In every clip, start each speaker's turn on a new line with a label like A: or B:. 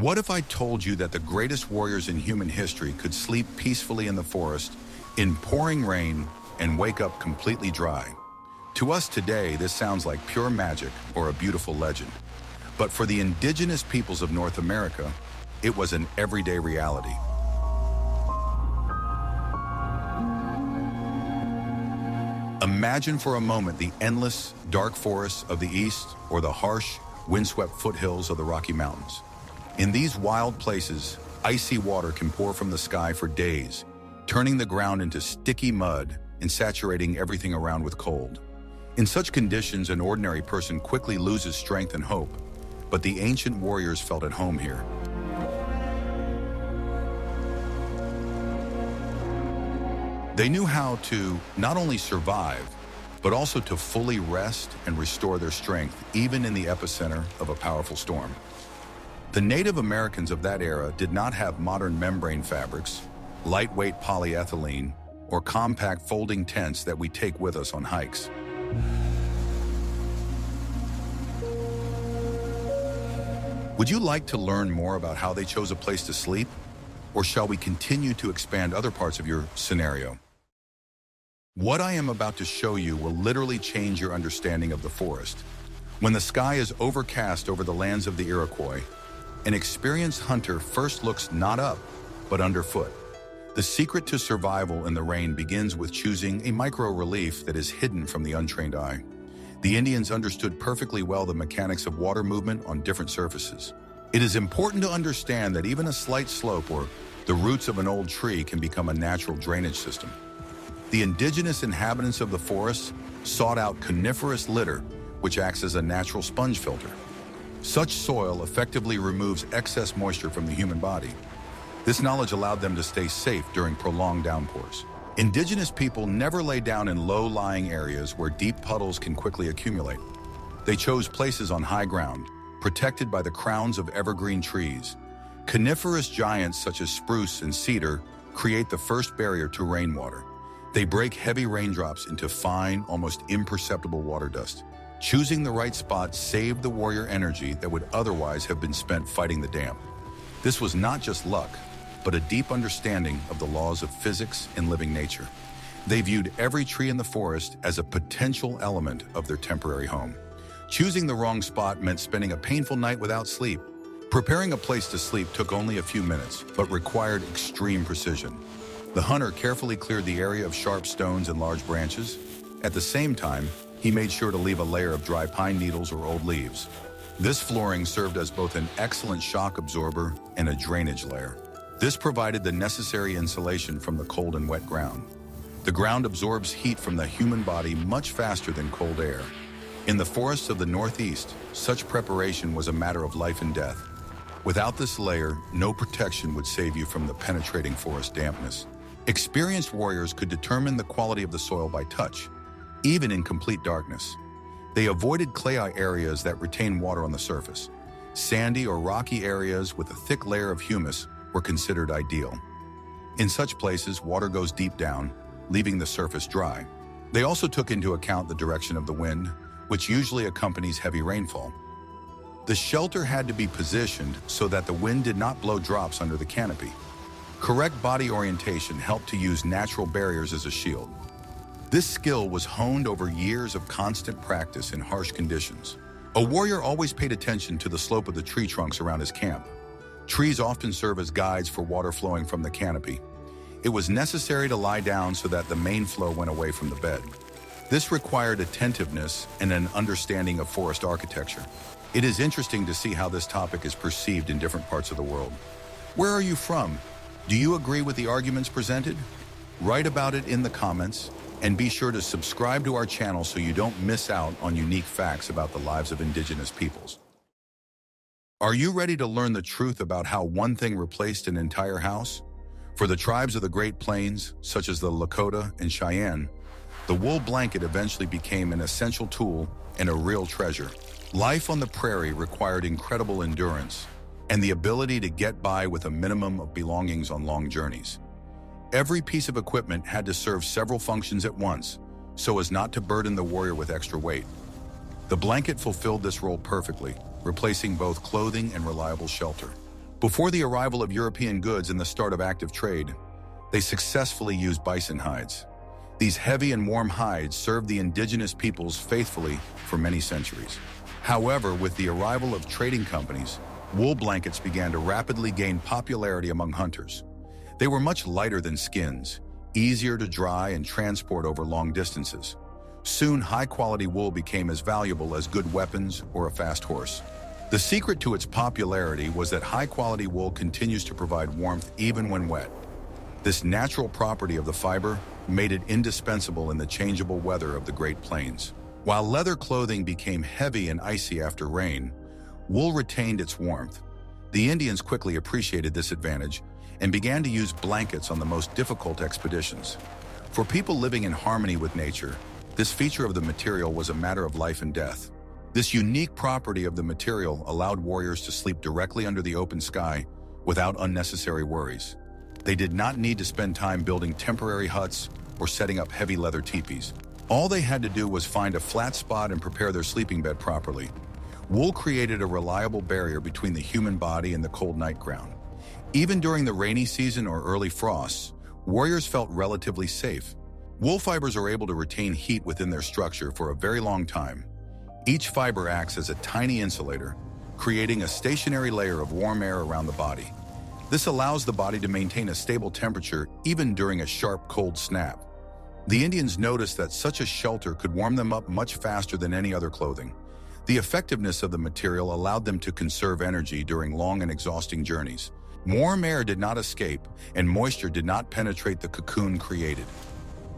A: What if I told you that the greatest warriors in human history could sleep peacefully in the forest, in pouring rain, and wake up completely dry? To us today, this sounds like pure magic or a beautiful legend. But for the indigenous peoples of North America, it was an everyday reality. Imagine for a moment the endless, dark forests of the East or the harsh, windswept foothills of the Rocky Mountains. In these wild places, icy water can pour from the sky for days, turning the ground into sticky mud and saturating everything around with cold. In such conditions, an ordinary person quickly loses strength and hope, but the ancient warriors felt at home here. They knew how to not only survive, but also to fully rest and restore their strength, even in the epicenter of a powerful storm. The Native Americans of that era did not have modern membrane fabrics, lightweight polyethylene, or compact folding tents that we take with us on hikes. Would you like to learn more about how they chose a place to sleep? Or shall we continue to expand other parts of your scenario? What I am about to show you will literally change your understanding of the forest. When the sky is overcast over the lands of the Iroquois, an experienced hunter first looks not up, but underfoot. The secret to survival in the rain begins with choosing a micro-relief that is hidden from the untrained eye. The Indians understood perfectly well the mechanics of water movement on different surfaces. It is important to understand that even a slight slope or the roots of an old tree can become a natural drainage system. The indigenous inhabitants of the forest sought out coniferous litter, which acts as a natural sponge filter. Such soil effectively removes excess moisture from the human body. This knowledge allowed them to stay safe during prolonged downpours. Indigenous people never lay down in low-lying areas where deep puddles can quickly accumulate. They chose places on high ground, protected by the crowns of evergreen trees. Coniferous giants such as spruce and cedar create the first barrier to rainwater. They break heavy raindrops into fine, almost imperceptible water dust. Choosing the right spot saved the warrior energy that would otherwise have been spent fighting the damp. This was not just luck, but a deep understanding of the laws of physics and living nature. They viewed every tree in the forest as a potential element of their temporary home. Choosing the wrong spot meant spending a painful night without sleep. Preparing a place to sleep took only a few minutes, but required extreme precision. The hunter carefully cleared the area of sharp stones and large branches. At the same time, he made sure to leave a layer of dry pine needles or old leaves. This flooring served as both an excellent shock absorber and a drainage layer. This provided the necessary insulation from the cold and wet ground. The ground absorbs heat from the human body much faster than cold air. In the forests of the Northeast, such preparation was a matter of life and death. Without this layer, no protection would save you from the penetrating forest dampness. Experienced warriors could determine the quality of the soil by touch, even in complete darkness. They avoided clayey areas that retain water on the surface. Sandy or rocky areas with a thick layer of humus were considered ideal. In such places, water goes deep down, leaving the surface dry. They also took into account the direction of the wind, which usually accompanies heavy rainfall. The shelter had to be positioned so that the wind did not blow drops under the canopy. Correct body orientation helped to use natural barriers as a shield. This skill was honed over years of constant practice in harsh conditions. A warrior always paid attention to the slope of the tree trunks around his camp. Trees often serve as guides for water flowing from the canopy. It was necessary to lie down so that the main flow went away from the bed. This required attentiveness and an understanding of forest architecture. It is interesting to see how this topic is perceived in different parts of the world. Where are you from? Do you agree with the arguments presented? Write about it in the comments, and be sure to subscribe to our channel so you don't miss out on unique facts about the lives of indigenous peoples. Are you ready to learn the truth about how one thing replaced an entire house? For the tribes of the Great Plains, such as the Lakota and Cheyenne, the wool blanket eventually became an essential tool and a real treasure. Life on the prairie required incredible endurance and the ability to get by with a minimum of belongings on long journeys. Every piece of equipment had to serve several functions at once, so as not to burden the warrior with extra weight. The blanket fulfilled this role perfectly, replacing both clothing and reliable shelter. Before the arrival of European goods and the start of active trade, they successfully used bison hides. These heavy and warm hides served the indigenous peoples faithfully for many centuries. However, with the arrival of trading companies, wool blankets began to rapidly gain popularity among hunters. They were much lighter than skins, easier to dry and transport over long distances. Soon, high-quality wool became as valuable as good weapons or a fast horse. The secret to its popularity was that high-quality wool continues to provide warmth even when wet. This natural property of the fiber made it indispensable in the changeable weather of the Great Plains. While leather clothing became heavy and icy after rain, wool retained its warmth. The Indians quickly appreciated this advantage and began to use blankets on the most difficult expeditions. For people living in harmony with nature, this feature of the material was a matter of life and death. This unique property of the material allowed warriors to sleep directly under the open sky without unnecessary worries. They did not need to spend time building temporary huts or setting up heavy leather teepees. All they had to do was find a flat spot and prepare their sleeping bed properly. Wool created a reliable barrier between the human body and the cold night ground. Even during the rainy season or early frosts, warriors felt relatively safe. Wool fibers are able to retain heat within their structure for a very long time. Each fiber acts as a tiny insulator, creating a stationary layer of warm air around the body. This allows the body to maintain a stable temperature even during a sharp cold snap. The Indians noticed that such a shelter could warm them up much faster than any other clothing. The effectiveness of the material allowed them to conserve energy during long and exhausting journeys. Warm air did not escape, and moisture did not penetrate the cocoon created.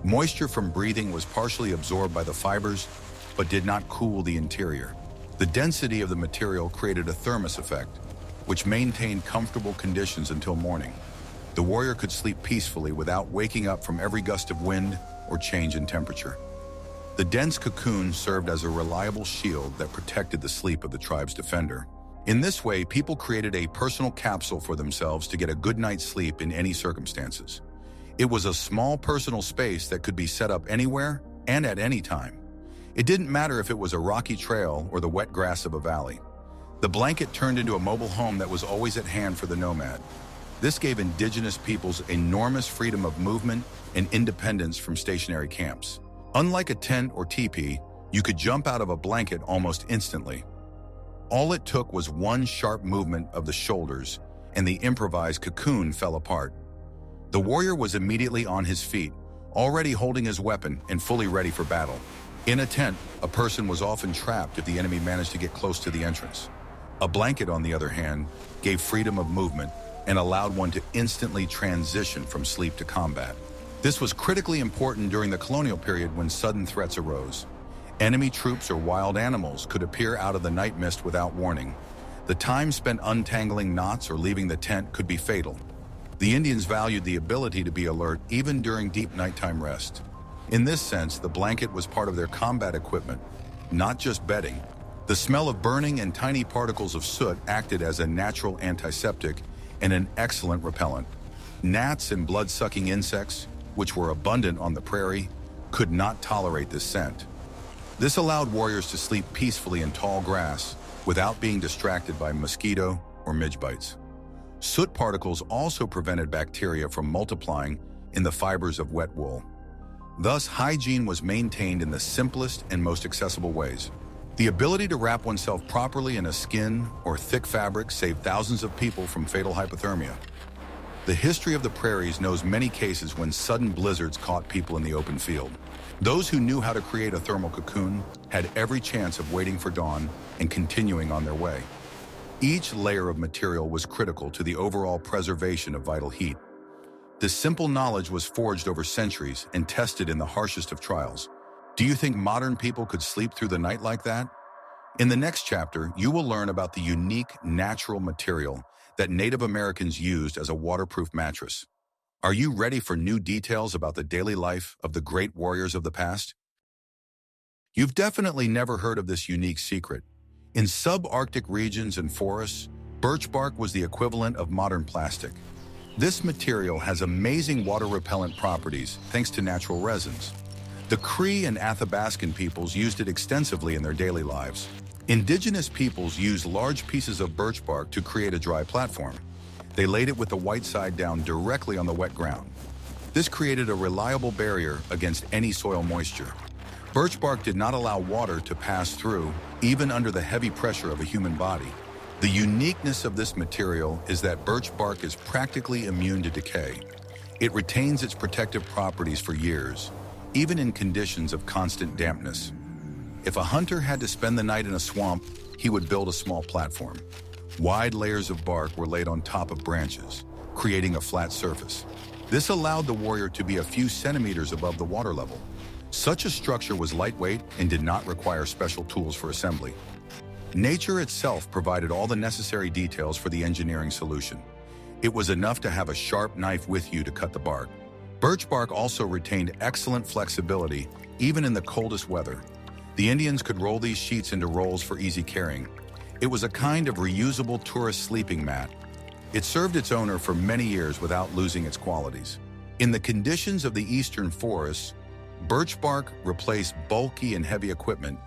A: Moisture from breathing was partially absorbed by the fibers, but did not cool the interior. The density of the material created a thermos effect, which maintained comfortable conditions until morning. The warrior could sleep peacefully without waking up from every gust of wind or change in temperature. The dense cocoon served as a reliable shield that protected the sleep of the tribe's defender. In this way, people created a personal capsule for themselves to get a good night's sleep in any circumstances. It was a small personal space that could be set up anywhere and at any time. It didn't matter if it was a rocky trail or the wet grass of a valley. The blanket turned into a mobile home that was always at hand for the nomad. This gave indigenous peoples enormous freedom of movement and independence from stationary camps. Unlike a tent or teepee, you could jump out of a blanket almost instantly. All it took was one sharp movement of the shoulders, and the improvised cocoon fell apart. The warrior was immediately on his feet, already holding his weapon and fully ready for battle. In a tent, a person was often trapped if the enemy managed to get close to the entrance. A blanket, on the other hand, gave freedom of movement and allowed one to instantly transition from sleep to combat. This was critically important during the colonial period when sudden threats arose. Enemy troops or wild animals could appear out of the night mist without warning. The time spent untangling knots or leaving the tent could be fatal. The Indians valued the ability to be alert even during deep nighttime rest. In this sense, the blanket was part of their combat equipment, not just bedding. The smell of burning and tiny particles of soot acted as a natural antiseptic and an excellent repellent. Gnats and blood-sucking insects, which were abundant on the prairie, could not tolerate this scent. This allowed warriors to sleep peacefully in tall grass without being distracted by mosquito or midge bites. Soot particles also prevented bacteria from multiplying in the fibers of wet wool. Thus, hygiene was maintained in the simplest and most accessible ways. The ability to wrap oneself properly in a skin or thick fabric saved thousands of people from fatal hypothermia. The history of the prairies knows many cases when sudden blizzards caught people in the open field. Those who knew how to create a thermal cocoon had every chance of waiting for dawn and continuing on their way. Each layer of material was critical to the overall preservation of vital heat. This simple knowledge was forged over centuries and tested in the harshest of trials. Do you think modern people could sleep through the night like that? In the next chapter, you will learn about the unique natural material that Native Americans used as a waterproof mattress. Are you ready for new details about the daily life of the great warriors of the past? You've definitely never heard of this unique secret. In subarctic regions and forests, birch bark was the equivalent of modern plastic. This material has amazing water-repellent properties thanks to natural resins. The Cree and Athabascan peoples used it extensively in their daily lives. Indigenous peoples used large pieces of birch bark to create a dry platform. They laid it with the white side down directly on the wet ground. This created a reliable barrier against any soil moisture. Birch bark did not allow water to pass through, even under the heavy pressure of a human body. The uniqueness of this material is that birch bark is practically immune to decay. It retains its protective properties for years, even in conditions of constant dampness. If a hunter had to spend the night in a swamp, he would build a small platform. Wide layers of bark were laid on top of branches, creating a flat surface. This allowed the warrior to be a few centimeters above the water level. Such a structure was lightweight and did not require special tools for assembly. Nature itself provided all the necessary details for the engineering solution. It was enough to have a sharp knife with you to cut the bark. Birch bark also retained excellent flexibility, even in the coldest weather. The Indians could roll these sheets into rolls for easy carrying. It was a kind of reusable tourist sleeping mat. It served its owner for many years without losing its qualities. In the conditions of the eastern forests, birch bark replaced bulky and heavy equipment.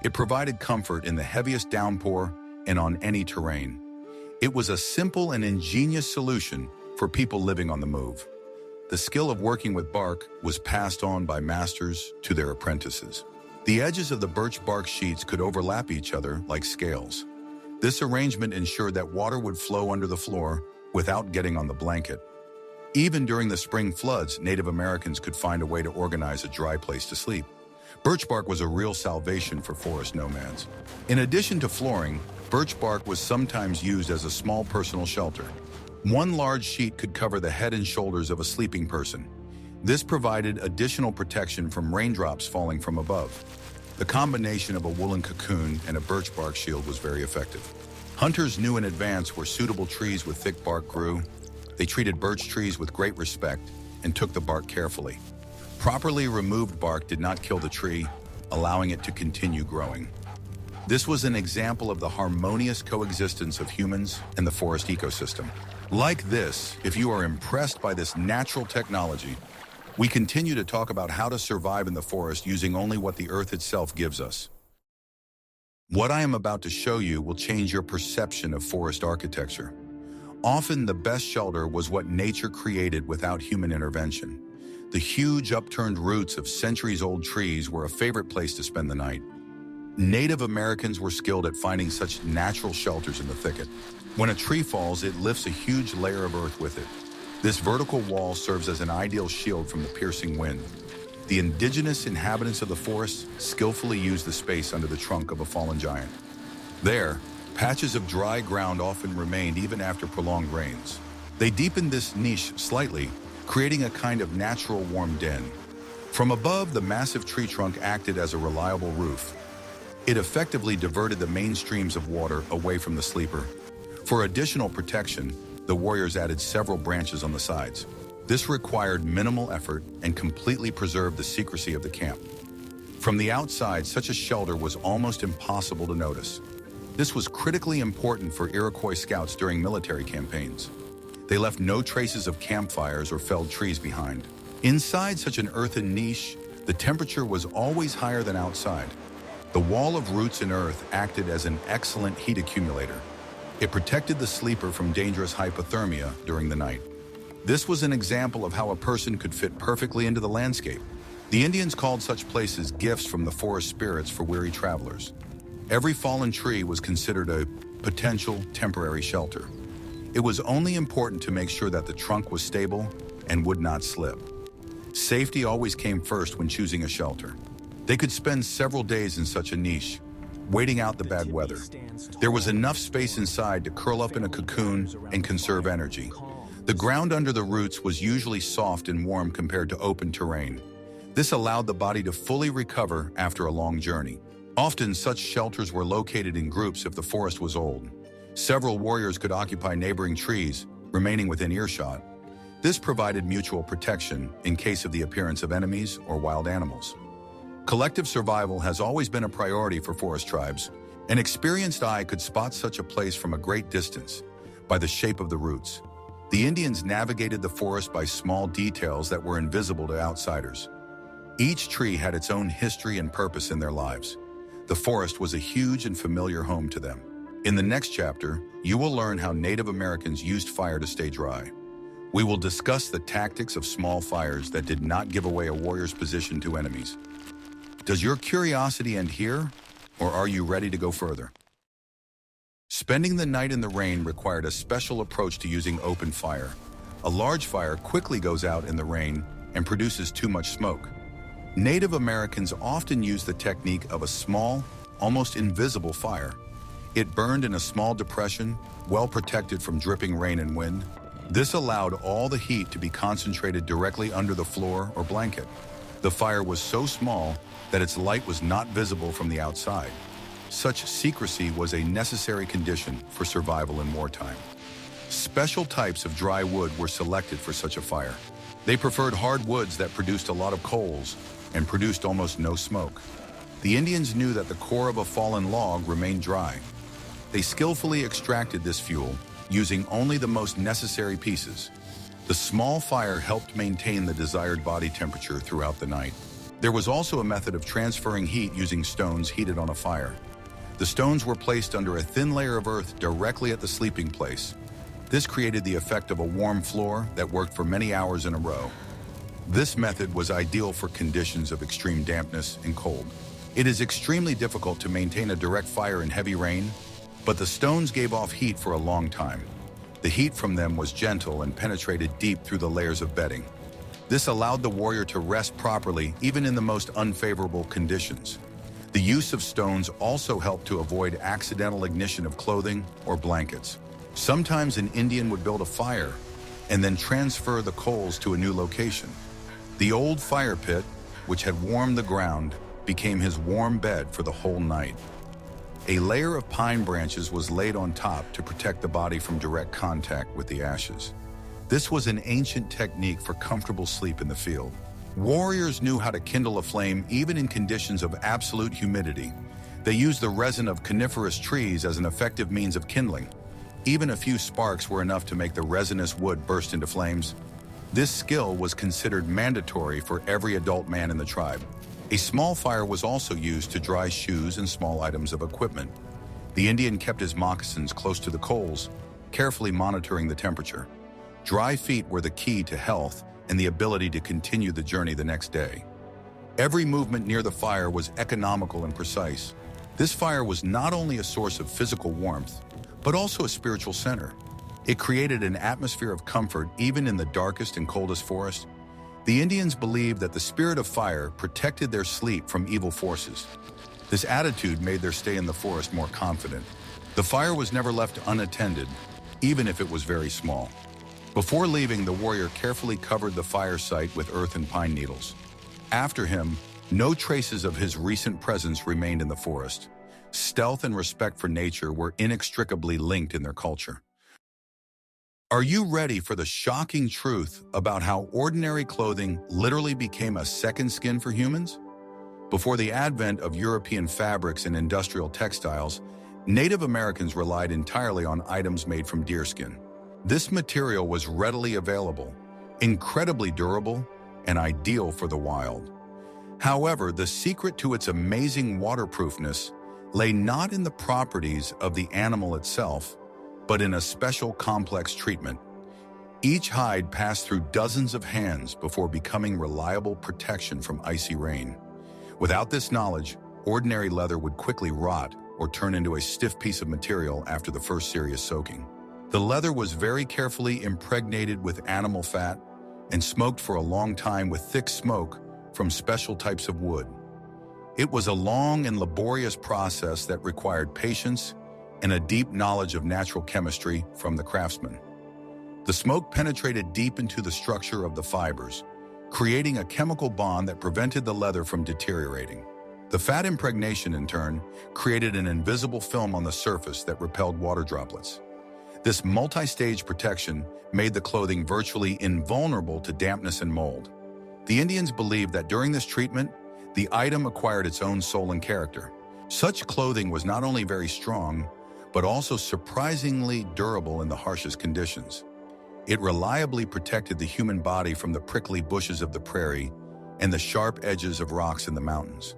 A: It provided comfort in the heaviest downpour and on any terrain. It was a simple and ingenious solution for people living on the move. The skill of working with bark was passed on by masters to their apprentices. The edges of the birch bark sheets could overlap each other like scales. This arrangement ensured that water would flow under the floor without getting on the blanket. Even during the spring floods, Native Americans could find a way to organize a dry place to sleep. Birch bark was a real salvation for forest nomads. In addition to flooring, birch bark was sometimes used as a small personal shelter. One large sheet could cover the head and shoulders of a sleeping person. This provided additional protection from raindrops falling from above. The combination of a woolen cocoon and a birch bark shield was very effective. Hunters knew in advance where suitable trees with thick bark grew. They treated birch trees with great respect and took the bark carefully. Properly removed bark did not kill the tree, allowing it to continue growing. This was an example of the harmonious coexistence of humans and the forest ecosystem. Like this, if you are impressed by this natural technology, we continue to talk about how to survive in the forest using only what the earth itself gives us. What I am about to show you will change your perception of forest architecture. Often the best shelter was what nature created without human intervention. The huge upturned roots of centuries-old trees were a favorite place to spend the night. Native Americans were skilled at finding such natural shelters in the thicket. When a tree falls, it lifts a huge layer of earth with it. This vertical wall serves as an ideal shield from the piercing wind. The indigenous inhabitants of the forest skillfully used the space under the trunk of a fallen giant. There, patches of dry ground often remained even after prolonged rains. They deepened this niche slightly, creating a kind of natural warm den. From above, the massive tree trunk acted as a reliable roof. It effectively diverted the main streams of water away from the sleeper. For additional protection, the warriors added several branches on the sides. This required minimal effort and completely preserved the secrecy of the camp. From the outside, such a shelter was almost impossible to notice. This was critically important for Iroquois scouts during military campaigns. They left no traces of campfires or felled trees behind. Inside such an earthen niche, the temperature was always higher than outside. The wall of roots and earth acted as an excellent heat accumulator. It protected the sleeper from dangerous hypothermia during the night. This was an example of how a person could fit perfectly into the landscape. The Indians called such places gifts from the forest spirits for weary travelers. Every fallen tree was considered a potential temporary shelter. It was only important to make sure that the trunk was stable and would not slip. Safety always came first when choosing a shelter. They could spend several days in such a niche, waiting out the bad weather. There was enough space inside to curl up in a cocoon and conserve energy. The ground under the roots was usually soft and warm compared to open terrain. This allowed the body to fully recover after a long journey. Often such shelters were located in groups if the forest was old. Several warriors could occupy neighboring trees, remaining within earshot. This provided mutual protection in case of the appearance of enemies or wild animals. Collective survival has always been a priority for forest tribes. An experienced eye could spot such a place from a great distance by the shape of the roots. The Indians navigated the forest by small details that were invisible to outsiders. Each tree had its own history and purpose in their lives. The forest was a huge and familiar home to them. In the next chapter, you will learn how Native Americans used fire to stay dry. We will discuss the tactics of small fires that did not give away a warrior's position to enemies. Does your curiosity end here, or are you ready to go further? Spending the night in the rain required a special approach to using open fire. A large fire quickly goes out in the rain and produces too much smoke. Native Americans often used the technique of a small, almost invisible fire. It burned in a small depression, well protected from dripping rain and wind. This allowed all the heat to be concentrated directly under the floor or blanket. The fire was so small that its light was not visible from the outside. Such secrecy was a necessary condition for survival in wartime. Special types of dry wood were selected for such a fire. They preferred hard woods that produced a lot of coals and produced almost no smoke. The Indians knew that the core of a fallen log remained dry. They skillfully extracted this fuel, using only the most necessary pieces. The small fire helped maintain the desired body temperature throughout the night. There was also a method of transferring heat using stones heated on a fire. The stones were placed under a thin layer of earth directly at the sleeping place. This created the effect of a warm floor that worked for many hours in a row. This method was ideal for conditions of extreme dampness and cold. It is extremely difficult to maintain a direct fire in heavy rain, but the stones gave off heat for a long time. The heat from them was gentle and penetrated deep through the layers of bedding. This allowed the warrior to rest properly even in the most unfavorable conditions. The use of stones also helped to avoid accidental ignition of clothing or blankets. Sometimes an Indian would build a fire and then transfer the coals to a new location. The old fire pit, which had warmed the ground, became his warm bed for the whole night. A layer of pine branches was laid on top to protect the body from direct contact with the ashes. This was an ancient technique for comfortable sleep in the field. Warriors knew how to kindle a flame even in conditions of absolute humidity. They used the resin of coniferous trees as an effective means of kindling. Even a few sparks were enough to make the resinous wood burst into flames. This skill was considered mandatory for every adult man in the tribe. A small fire was also used to dry shoes and small items of equipment. The Indian kept his moccasins close to the coals, carefully monitoring the temperature. Dry feet were the key to health and the ability to continue the journey the next day. Every movement near the fire was economical and precise. This fire was not only a source of physical warmth, but also a spiritual center. It created an atmosphere of comfort even in the darkest and coldest forest. The Indians believed that the spirit of fire protected their sleep from evil forces. This attitude made their stay in the forest more confident. The fire was never left unattended, even if it was very small. Before leaving, the warrior carefully covered the fire site with earth and pine needles. After him, no traces of his recent presence remained in the forest. Stealth and respect for nature were inextricably linked in their culture. Are you ready for the shocking truth about how ordinary clothing literally became a second skin for humans? Before the advent of European fabrics and industrial textiles, Native Americans relied entirely on items made from deerskin. This material was readily available, incredibly durable, and ideal for the wild. However, the secret to its amazing waterproofness lay not in the properties of the animal itself, but in a special complex treatment. Each hide passed through dozens of hands before becoming reliable protection from icy rain. Without this knowledge, ordinary leather would quickly rot or turn into a stiff piece of material after the first serious soaking. The leather was very carefully impregnated with animal fat and smoked for a long time with thick smoke from special types of wood. It was a long and laborious process that required patience and a deep knowledge of natural chemistry from the craftsman. The smoke penetrated deep into the structure of the fibers, creating a chemical bond that prevented the leather from deteriorating. The fat impregnation, in turn, created an invisible film on the surface that repelled water droplets. This multi-stage protection made the clothing virtually invulnerable to dampness and mold. The Indians believed that during this treatment, the item acquired its own soul and character. Such clothing was not only very strong, but also surprisingly durable in the harshest conditions. It reliably protected the human body from the prickly bushes of the prairie and the sharp edges of rocks in the mountains.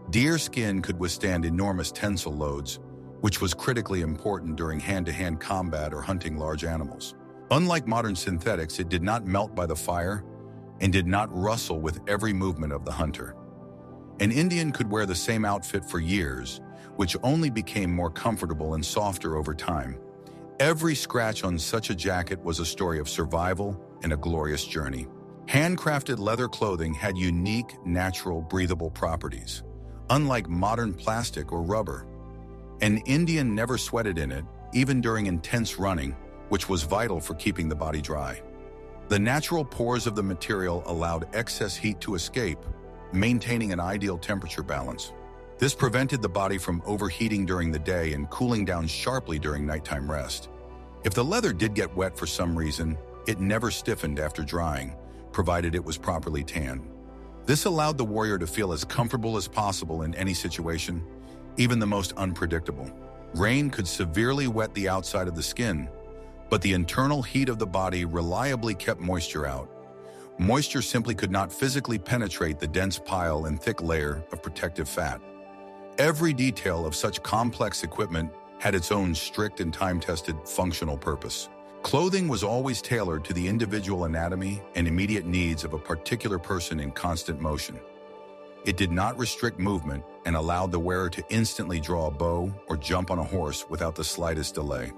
A: Deer skin could withstand enormous tensile loads, which was critically important during hand-to-hand combat or hunting large animals. Unlike modern synthetics, it did not melt by the fire and did not rustle with every movement of the hunter. An Indian could wear the same outfit for years, which only became more comfortable and softer over time. Every scratch on such a jacket was a story of survival and a glorious journey. Handcrafted leather clothing had unique, natural, breathable properties, unlike modern plastic or rubber. An Indian never sweated in it, even during intense running, which was vital for keeping the body dry. The natural pores of the material allowed excess heat to escape, maintaining an ideal temperature balance. This prevented the body from overheating during the day and cooling down sharply during nighttime rest. If the leather did get wet for some reason, it never stiffened after drying, provided it was properly tanned. This allowed the warrior to feel as comfortable as possible in any situation, even the most unpredictable. Rain could severely wet the outside of the skin, but the internal heat of the body reliably kept moisture out. Moisture simply could not physically penetrate the dense pile and thick layer of protective fat. Every detail of such complex equipment had its own strict and time-tested functional purpose. Clothing was always tailored to the individual anatomy and immediate needs of a particular person in constant motion. It did not restrict movement and allowed the wearer to instantly draw a bow or jump on a horse without the slightest delay.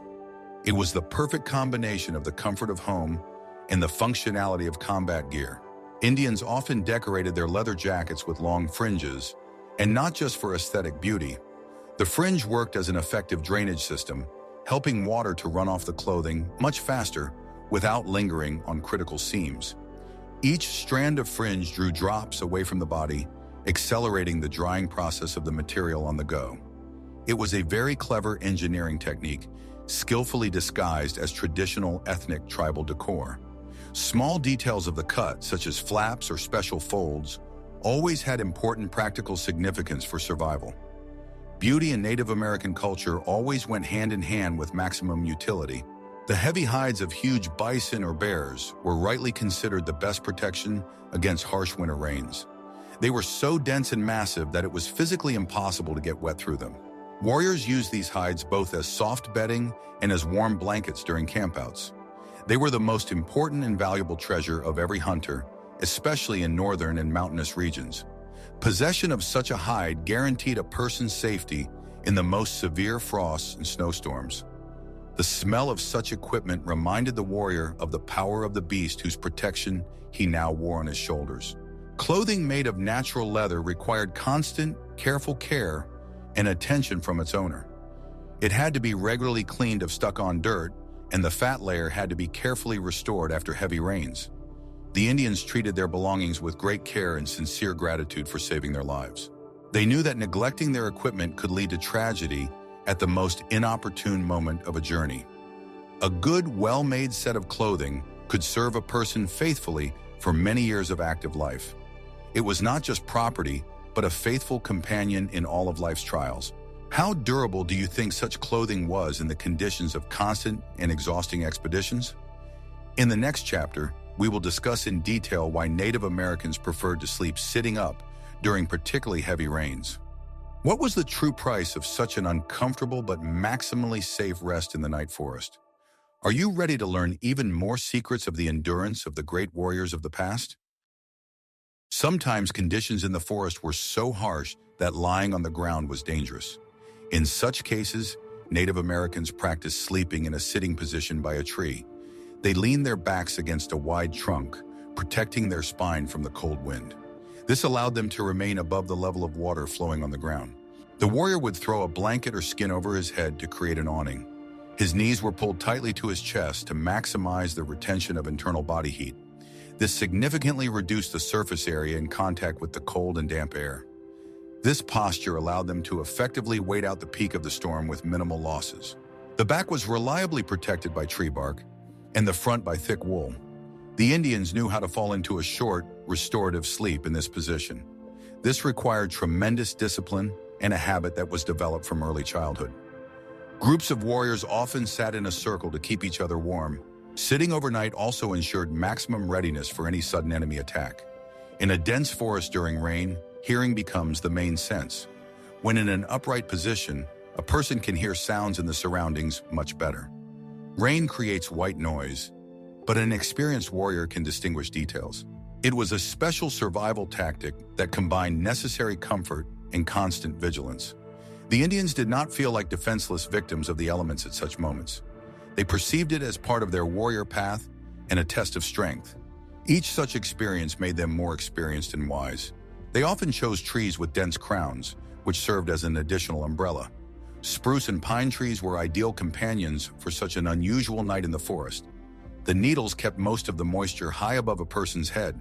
A: It was the perfect combination of the comfort of home and the functionality of combat gear. Indians often decorated their leather jackets with long fringes, and not just for aesthetic beauty. The fringe worked as an effective drainage system, helping water to run off the clothing much faster without lingering on critical seams. Each strand of fringe drew drops away from the body, accelerating the drying process of the material on the go. It was a very clever engineering technique, skillfully disguised as traditional ethnic tribal decor. Small details of the cut, such as flaps or special folds, always had important practical significance for survival. Beauty in Native American culture always went hand in hand with maximum utility. The heavy hides of huge bison or bears were rightly considered the best protection against harsh winter rains. They were so dense and massive that it was physically impossible to get wet through them. Warriors used these hides both as soft bedding and as warm blankets during campouts. They were the most important and valuable treasure of every hunter, especially in northern and mountainous regions. Possession of such a hide guaranteed a person's safety in the most severe frosts and snowstorms. The smell of such equipment reminded the warrior of the power of the beast whose protection he now wore on his shoulders. Clothing made of natural leather required constant, careful care and attention from its owner. It had to be regularly cleaned of stuck-on dirt, and the fat layer had to be carefully restored after heavy rains. The Indians treated their belongings with great care and sincere gratitude for saving their lives. They knew that neglecting their equipment could lead to tragedy at the most inopportune moment of a journey. A good, well-made set of clothing could serve a person faithfully for many years of active life. It was not just property, but a faithful companion in all of life's trials. How durable do you think such clothing was in the conditions of constant and exhausting expeditions? In the next chapter, we will discuss in detail why Native Americans preferred to sleep sitting up during particularly heavy rains. What was the true price of such an uncomfortable but maximally safe rest in the night forest? Are you ready to learn even more secrets of the endurance of the great warriors of the past? Sometimes conditions in the forest were so harsh that lying on the ground was dangerous. In such cases, Native Americans practiced sleeping in a sitting position by a tree. They leaned their backs against a wide trunk, protecting their spine from the cold wind. This allowed them to remain above the level of water flowing on the ground. The warrior would throw a blanket or skin over his head to create an awning. His knees were pulled tightly to his chest to maximize the retention of internal body heat. This significantly reduced the surface area in contact with the cold and damp air. This posture allowed them to effectively wait out the peak of the storm with minimal losses. The back was reliably protected by tree bark, and the front by thick wool. The Indians knew how to fall into a short, restorative sleep in this position. This required tremendous discipline and a habit that was developed from early childhood. Groups of warriors often sat in a circle to keep each other warm. Sitting overnight also ensured maximum readiness for any sudden enemy attack. In a dense forest during rain, hearing becomes the main sense. When in an upright position, a person can hear sounds in the surroundings much better. Rain creates white noise, but an experienced warrior can distinguish details. It was a special survival tactic that combined necessary comfort and constant vigilance. The Indians did not feel like defenseless victims of the elements at such moments. They perceived it as part of their warrior path and a test of strength. Each such experience made them more experienced and wise. They often chose trees with dense crowns, which served as an additional umbrella. Spruce and pine trees were ideal companions for such an unusual night in the forest. The needles kept most of the moisture high above a person's head.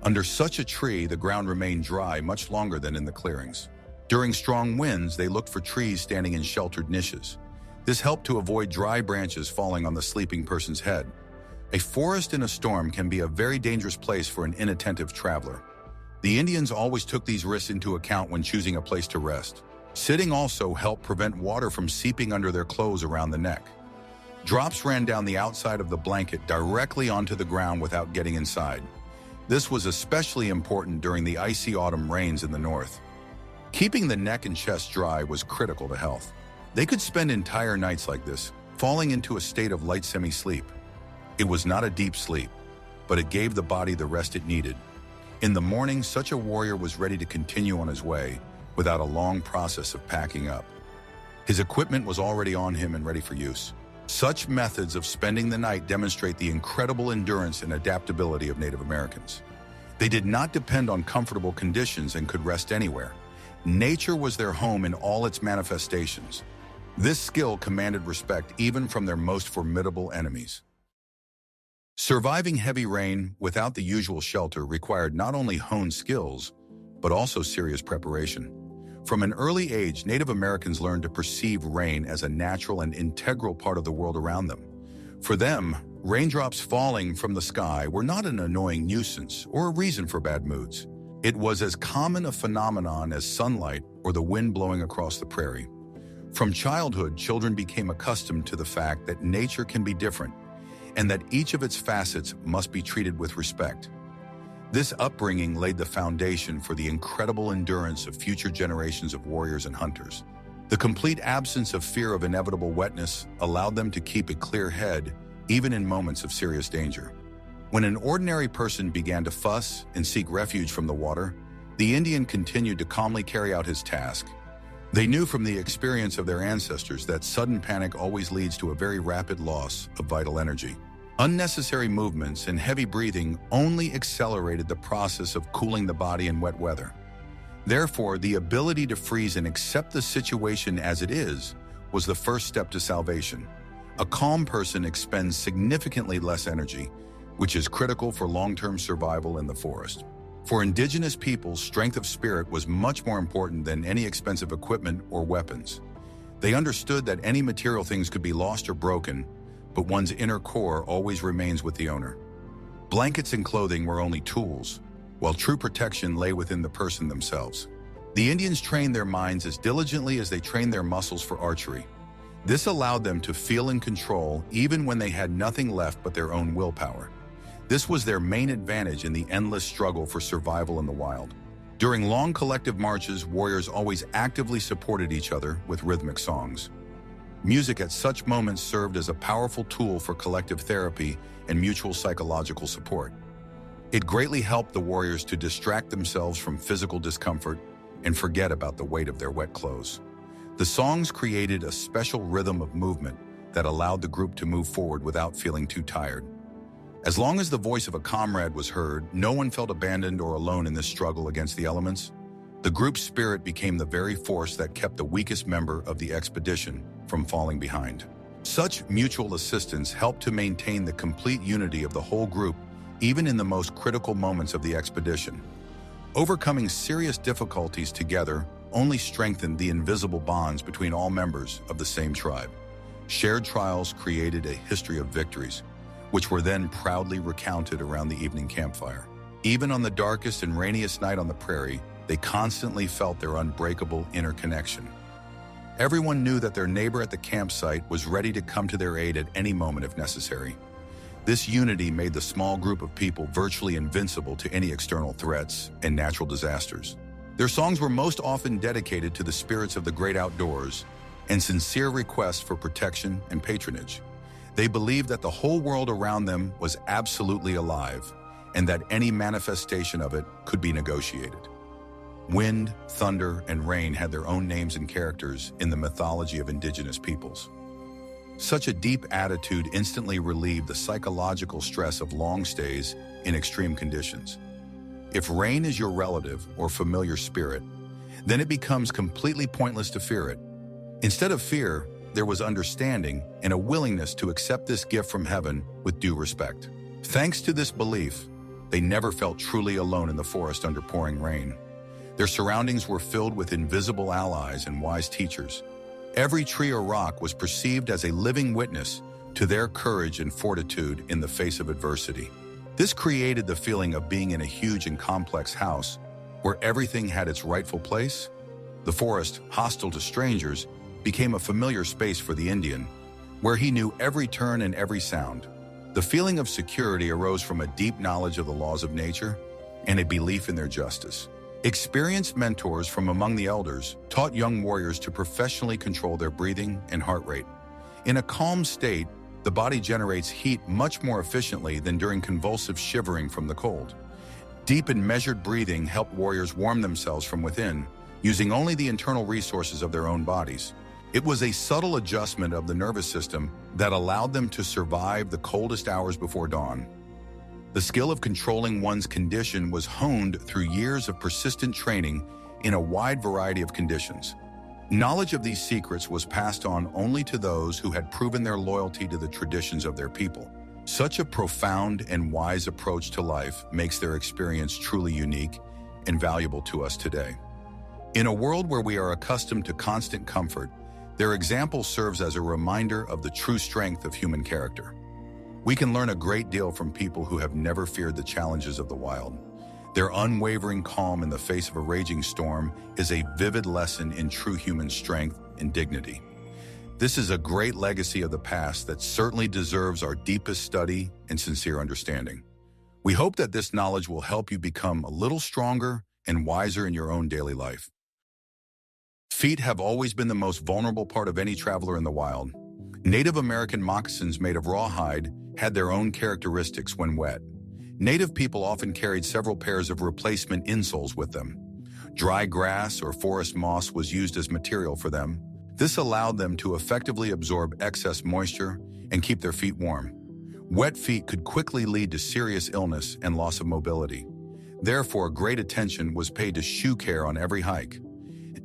A: Under such a tree, the ground remained dry much longer than in the clearings. During strong winds, they looked for trees standing in sheltered niches. This helped to avoid dry branches falling on the sleeping person's head. A forest in a storm can be a very dangerous place for an inattentive traveler. The Indians always took these risks into account when choosing a place to rest. Sitting also helped prevent water from seeping under their clothes around the neck. Drops ran down the outside of the blanket directly onto the ground without getting inside. This was especially important during the icy autumn rains in the north. Keeping the neck and chest dry was critical to health. They could spend entire nights like this, falling into a state of light semi-sleep. It was not a deep sleep, but it gave the body the rest it needed. In the morning, such a warrior was ready to continue on his way without a long process of packing up. His equipment was already on him and ready for use. Such methods of spending the night demonstrate the incredible endurance and adaptability of Native Americans. They did not depend on comfortable conditions and could rest anywhere. Nature was their home in all its manifestations. This skill commanded respect even from their most formidable enemies. Surviving heavy rain without the usual shelter required not only honed skills, but also serious preparation. From an early age, Native Americans learned to perceive rain as a natural and integral part of the world around them. For them, raindrops falling from the sky were not an annoying nuisance or a reason for bad moods. It was as common a phenomenon as sunlight or the wind blowing across the prairie. From childhood, children became accustomed to the fact that nature can be different and that each of its facets must be treated with respect. This upbringing laid the foundation for the incredible endurance of future generations of warriors and hunters. The complete absence of fear of inevitable wetness allowed them to keep a clear head even in moments of serious danger. When an ordinary person began to fuss and seek refuge from the water, the Indian continued to calmly carry out his task. They knew from the experience of their ancestors that sudden panic always leads to a very rapid loss of vital energy. Unnecessary movements and heavy breathing only accelerated the process of cooling the body in wet weather. Therefore, the ability to freeze and accept the situation as it is was the first step to salvation. A calm person expends significantly less energy, which is critical for long-term survival in the forest. For indigenous peoples, strength of spirit was much more important than any expensive equipment or weapons. They understood that any material things could be lost or broken, but one's inner core always remains with the owner. Blankets and clothing were only tools, while true protection lay within the person themselves. The Indians trained their minds as diligently as they trained their muscles for archery. This allowed them to feel in control even when they had nothing left but their own willpower. This was their main advantage in the endless struggle for survival in the wild. During long collective marches, warriors always actively supported each other with rhythmic songs. Music at such moments served as a powerful tool for collective therapy and mutual psychological support. It greatly helped the warriors to distract themselves from physical discomfort and forget about the weight of their wet clothes. The songs created a special rhythm of movement that allowed the group to move forward without feeling too tired. As long as the voice of a comrade was heard, no one felt abandoned or alone in this struggle against the elements. The group's spirit became the very force that kept the weakest member of the expedition from falling behind. Such mutual assistance helped to maintain the complete unity of the whole group, even in the most critical moments of the expedition. Overcoming serious difficulties together only strengthened the invisible bonds between all members of the same tribe. Shared trials created a history of victories, which were then proudly recounted around the evening campfire. Even on the darkest and rainiest night on the prairie, they constantly felt their unbreakable inner connection. Everyone knew that their neighbor at the campsite was ready to come to their aid at any moment if necessary. This unity made the small group of people virtually invincible to any external threats and natural disasters. Their songs were most often dedicated to the spirits of the great outdoors and sincere requests for protection and patronage. They believed that the whole world around them was absolutely alive, and that any manifestation of it could be negotiated. Wind, thunder, and rain had their own names and characters in the mythology of indigenous peoples. Such a deep attitude instantly relieved the psychological stress of long stays in extreme conditions. If rain is your relative or familiar spirit, then it becomes completely pointless to fear it. Instead of fear, there was understanding and a willingness to accept this gift from heaven with due respect. Thanks to this belief, they never felt truly alone in the forest under pouring rain. Their surroundings were filled with invisible allies and wise teachers. Every tree or rock was perceived as a living witness to their courage and fortitude in the face of adversity. This created the feeling of being in a huge and complex house where everything had its rightful place. The forest, hostile to strangers, became a familiar space for the Indian, where he knew every turn and every sound. The feeling of security arose from a deep knowledge of the laws of nature and a belief in their justice. Experienced mentors from among the elders taught young warriors to professionally control their breathing and heart rate. In a calm state, the body generates heat much more efficiently than during convulsive shivering from the cold. Deep and measured breathing helped warriors warm themselves from within, using only the internal resources of their own bodies. It was a subtle adjustment of the nervous system that allowed them to survive the coldest hours before dawn. The skill of controlling one's condition was honed through years of persistent training in a wide variety of conditions. Knowledge of these secrets was passed on only to those who had proven their loyalty to the traditions of their people. Such a profound and wise approach to life makes their experience truly unique and valuable to us today. In a world where we are accustomed to constant comfort, their example serves as a reminder of the true strength of human character. We can learn a great deal from people who have never feared the challenges of the wild. Their unwavering calm in the face of a raging storm is a vivid lesson in true human strength and dignity. This is a great legacy of the past that certainly deserves our deepest study and sincere understanding. We hope that this knowledge will help you become a little stronger and wiser in your own daily life. Feet have always been the most vulnerable part of any traveler in the wild. Native American moccasins made of rawhide had their own characteristics when wet. Native people often carried several pairs of replacement insoles with them. Dry grass or forest moss was used as material for them. This allowed them to effectively absorb excess moisture and keep their feet warm. Wet feet could quickly lead to serious illness and loss of mobility. Therefore, great attention was paid to shoe care on every hike.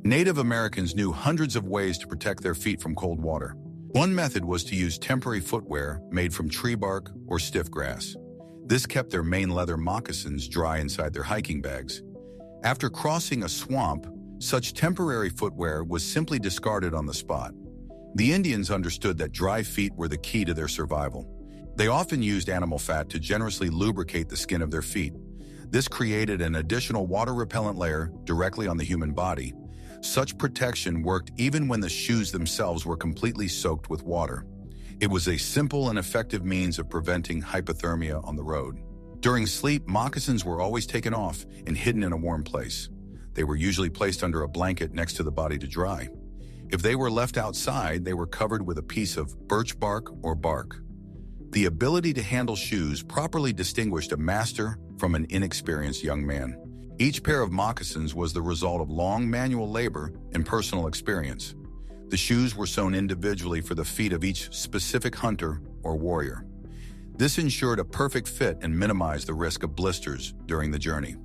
A: Native Americans knew hundreds of ways to protect their feet from cold water. One method was to use temporary footwear made from tree bark or stiff grass. This kept their main leather moccasins dry inside their hiking bags. After crossing a swamp, such temporary footwear was simply discarded on the spot. The Indians understood that dry feet were the key to their survival. They often used animal fat to generously lubricate the skin of their feet. This created an additional water-repellent layer directly on the human body. Such protection worked even when the shoes themselves were completely soaked with water. It was a simple and effective means of preventing hypothermia on the road. During sleep, moccasins were always taken off and hidden in a warm place. They were usually placed under a blanket next to the body to dry. If they were left outside, they were covered with a piece of birch bark or bark. The ability to handle shoes properly distinguished a master from an inexperienced young man. Each pair of moccasins was the result of long manual labor and personal experience. The shoes were sewn individually for the feet of each specific hunter or warrior. This ensured a perfect fit and minimized the risk of blisters during the journey.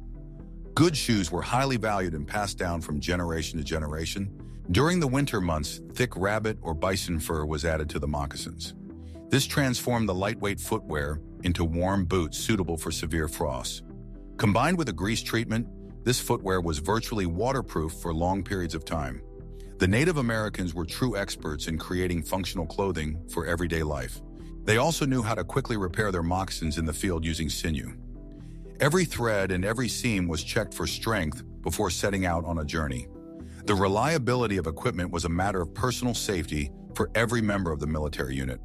A: Good shoes were highly valued and passed down from generation to generation. During the winter months, thick rabbit or bison fur was added to the moccasins. This transformed the lightweight footwear into warm boots suitable for severe frosts. Combined with a grease treatment, this footwear was virtually waterproof for long periods of time. The Native Americans were true experts in creating functional clothing for everyday life. They also knew how to quickly repair their moccasins in the field using sinew. Every thread and every seam was checked for strength before setting out on a journey. The reliability of equipment was a matter of personal safety for every member of the military unit.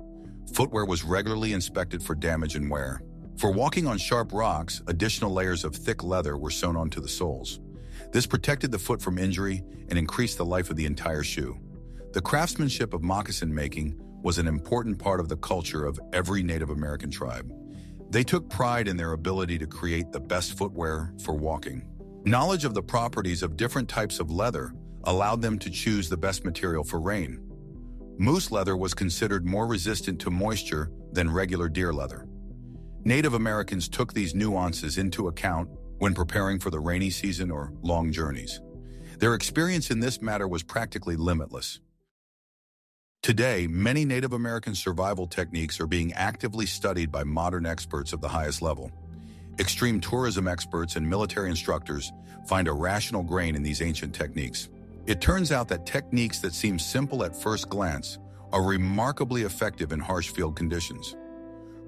A: Footwear was regularly inspected for damage and wear. For walking on sharp rocks, additional layers of thick leather were sewn onto the soles. This protected the foot from injury and increased the life of the entire shoe. The craftsmanship of moccasin making was an important part of the culture of every Native American tribe. They took pride in their ability to create the best footwear for walking. Knowledge of the properties of different types of leather allowed them to choose the best material for rain. Moose leather was considered more resistant to moisture than regular deer leather. Native Americans took these nuances into account when preparing for the rainy season or long journeys. Their experience in this matter was practically limitless. Today, many Native American survival techniques are being actively studied by modern experts of the highest level. Extreme tourism experts and military instructors find a rational grain in these ancient techniques. It turns out that techniques that seem simple at first glance are remarkably effective in harsh field conditions.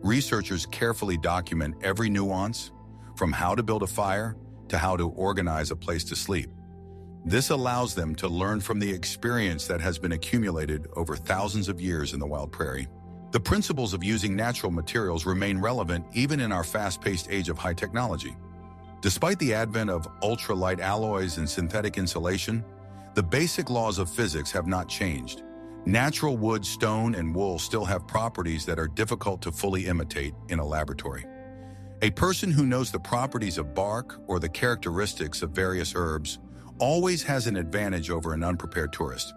A: Researchers carefully document every nuance, from how to build a fire to how to organize a place to sleep. This allows them to learn from the experience that has been accumulated over thousands of years in the wild prairie. The principles of using natural materials remain relevant even in our fast-paced age of high technology. Despite the advent of ultra-light alloys and synthetic insulation, the basic laws of physics have not changed. Natural wood, stone, and wool still have properties that are difficult to fully imitate in a laboratory. A person who knows the properties of bark or the characteristics of various herbs always has an advantage over an unprepared tourist.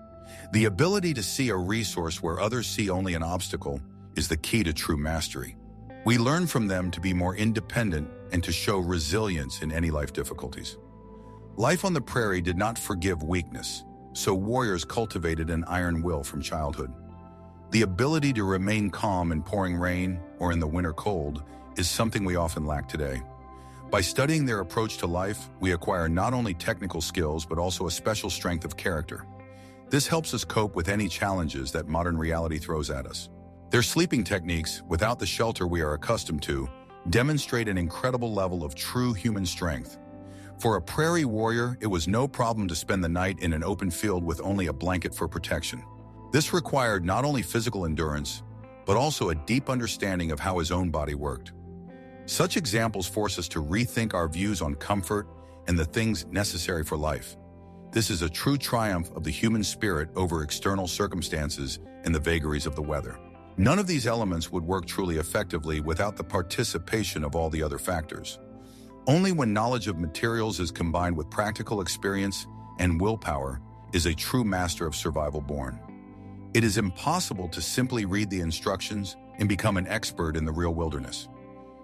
A: The ability to see a resource where others see only an obstacle is the key to true mastery. We learn from them to be more independent and to show resilience in any life difficulties. Life on the prairie did not forgive weakness, so warriors cultivated an iron will from childhood. The ability to remain calm in pouring rain or in the winter cold is something we often lack today. By studying their approach to life, we acquire not only technical skills but also a special strength of character. This helps us cope with any challenges that modern reality throws at us. Their sleeping techniques, without the shelter we are accustomed to, demonstrate an incredible level of true human strength. For a prairie warrior, it was no problem to spend the night in an open field with only a blanket for protection. This required not only physical endurance, but also a deep understanding of how his own body worked. Such examples force us to rethink our views on comfort and the things necessary for life. This is a true triumph of the human spirit over external circumstances and the vagaries of the weather. None of these elements would work truly effectively without the participation of all the other factors. Only when knowledge of materials is combined with practical experience and willpower is a true master of survival born. It is impossible to simply read the instructions and become an expert in the real wilderness.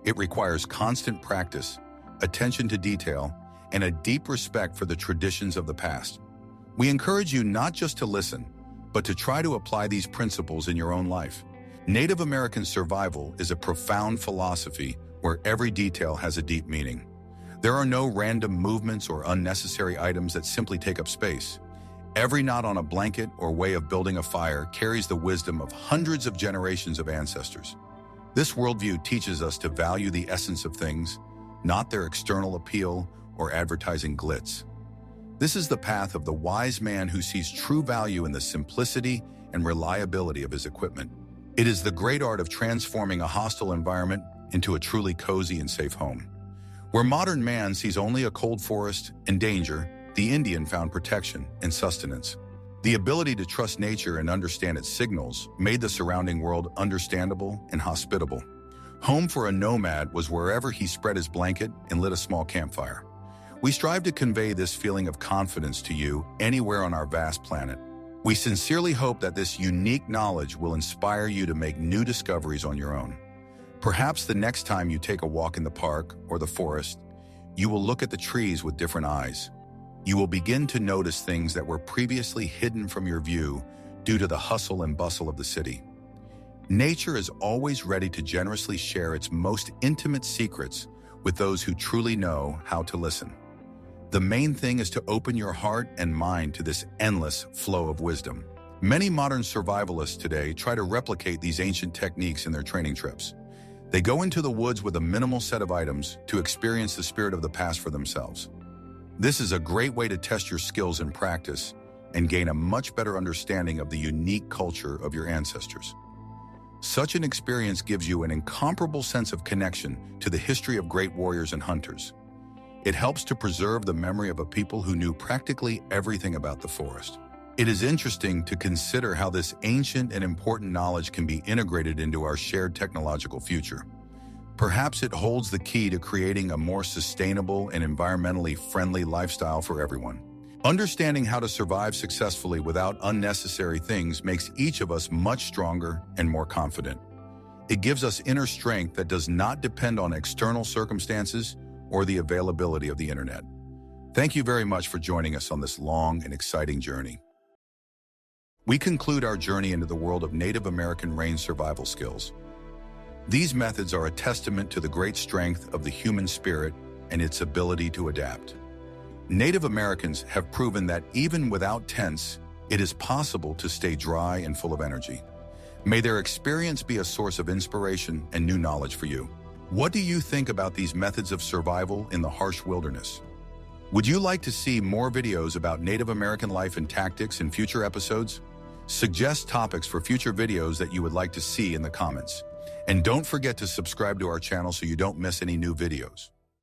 A: It requires constant practice, attention to detail, and a deep respect for the traditions of the past. We encourage you not just to listen, but to try to apply these principles in your own life. Native American survival is a profound philosophy where every detail has a deep meaning. There are no random movements or unnecessary items that simply take up space. Every knot on a blanket or way of building a fire carries the wisdom of hundreds of generations of ancestors. This worldview teaches us to value the essence of things, not their external appeal or advertising glitz. This is the path of the wise man who sees true value in the simplicity and reliability of his equipment. It is the great art of transforming a hostile environment into a truly cozy and safe home. Where modern man sees only a cold forest and danger, the Indian found protection and sustenance. The ability to trust nature and understand its signals made the surrounding world understandable and hospitable. Home for a nomad was wherever he spread his blanket and lit a small campfire. We strive to convey this feeling of confidence to you anywhere on our vast planet. We sincerely hope that this unique knowledge will inspire you to make new discoveries on your own. Perhaps the next time you take a walk in the park or the forest, you will look at the trees with different eyes. You will begin to notice things that were previously hidden from your view due to the hustle and bustle of the city. Nature is always ready to generously share its most intimate secrets with those who truly know how to listen. The main thing is to open your heart and mind to this endless flow of wisdom. Many modern survivalists today try to replicate these ancient techniques in their training trips. They go into the woods with a minimal set of items to experience the spirit of the past for themselves. This is a great way to test your skills in practice and gain a much better understanding of the unique culture of your ancestors. Such an experience gives you an incomparable sense of connection to the history of great warriors and hunters. It helps to preserve the memory of a people who knew practically everything about the forest. It is interesting to consider how this ancient and important knowledge can be integrated into our shared technological future. Perhaps it holds the key to creating a more sustainable and environmentally friendly lifestyle for everyone. Understanding how to survive successfully without unnecessary things makes each of us much stronger and more confident. It gives us inner strength that does not depend on external circumstances or the availability of the internet. Thank you very much for joining us on this long and exciting journey. We conclude our journey into the world of Native American rain survival skills. These methods are a testament to the great strength of the human spirit and its ability to adapt. Native Americans have proven that even without tents, it is possible to stay dry and full of energy. May their experience be a source of inspiration and new knowledge for you. What do you think about these methods of survival in the harsh wilderness? Would you like to see more videos about Native American life and tactics in future episodes? Suggest topics for future videos that you would like to see in the comments. And don't forget to subscribe to our channel so you don't miss any new videos.